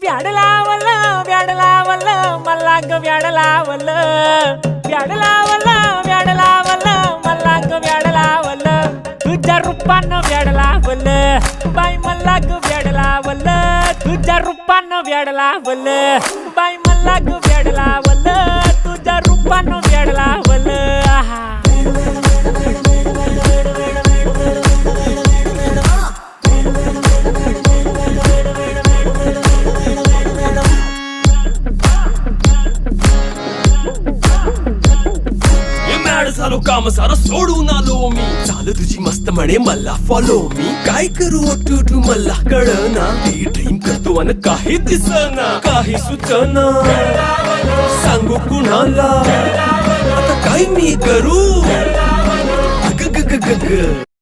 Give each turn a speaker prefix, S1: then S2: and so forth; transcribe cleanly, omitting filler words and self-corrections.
S1: व्याड लावलं व्याड लावलं मला ग व्याड लावलं व्याड लावलं व्याड लावलं मला ग व्याड लावलं तुझ्या रूपानं व्याड लावलं बाई मला ग व्याड लावलं तुझ्या रूपानं व्याड लावलं बाई मला ग व्याड लावलं तुझ्या रूपानं व्याड लावलं आहा
S2: झालो काम सारं सोडून आलो मी चाल तुझी मस्त म्हणे मला फॉलो मी काय करू टू मला कळना ती ड्रीम करतो आणि काही दिसना काही सुचना सांगू कुणाला आता काय मी करू ग ग ग ग ग